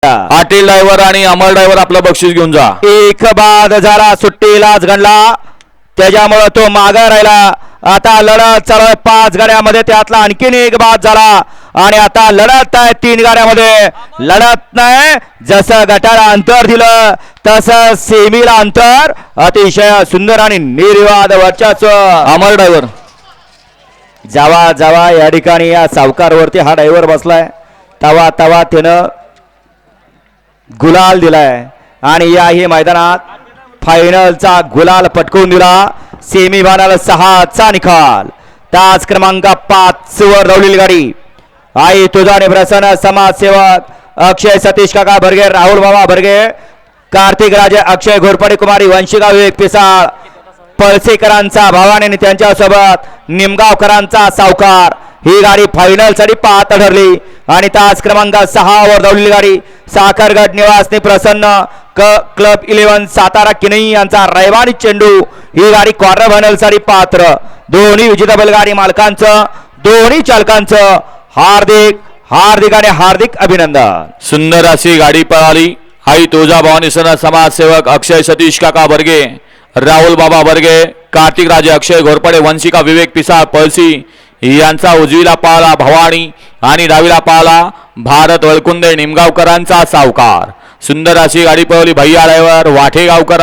Patil driver आणि अमर driver आपलं बक्षीस घेऊन जा. एक बाद झाला, सुट्टीलाच गणला, त्याच्यामुळे तो मागे राहिला. आता लढत चालू आहे 5 गाड्यामध्ये, त्यातला आणखीन एक बाद झाला आणि आता लढत आहे 3 गाड्यामध्ये. लढत नाही, जसं गटाला अंतर दिलं तसं सेमीला अंतर. अतिशय सुंदर आणि निर्विवाद वर्चस्व. अमर ड्रायव्हर जावा जावा या ठिकाणी या सावकारवरती हा ड्रायव्हर बसलाय. तवा तवा त्यानं गुलाल दिलाय आणि याही मैदानात फायनलचा गुलाल पटकवून दिला. सेमी फायनल 6चा निकाल. तास क्रमांक 5 वर रवलेली गाडी आई तुझा आणि प्रसन्न समाजसेवक अक्षय सतीश काका बर्गे, राहुल बाबा बर्गे, कार्तिक राजे, अक्षय घोरपडे, कुमारी वंशिका विवेक पिसाळ, पळसेकरांचा भवानी आणि त्यांच्यासोबत निमगावकरांचा सावकार. ही गाडी फायनल साठी पाहत ठरली आणि तास क्रमांक 6 वर धावलेली गाडी साखरगड निवासनी प्रसन्न क्लब 11 सातारा किनई यांचा रैवानी चेंडू. ही गाडी क्वार्टर फायनल साठी पात्र. दोन्ही विजेता बैलगाडी मालकांचं, दोन्ही चालकांचं हार्दिक हार्दिक आणि हार्दिक अभिनंदन. सुंदर अशी गाडी पळाली. आई तुळजा भवानी सण समाजसेवक अक्षय सतीश काका बर्गे, राहुल बाबा बर्गे, कार्तिक राजे, अक्षय घोरपडे, वंशिका विवेक पिसाळ, पळसी यांचा उजवीला पाळला भवानी आणि डावीला पाळला भारत वळकुंदे निमगावकरांचा सावकार. सुंदर अशी गाडी पळवली. भैया ड्रायव्हर वाठेगावकर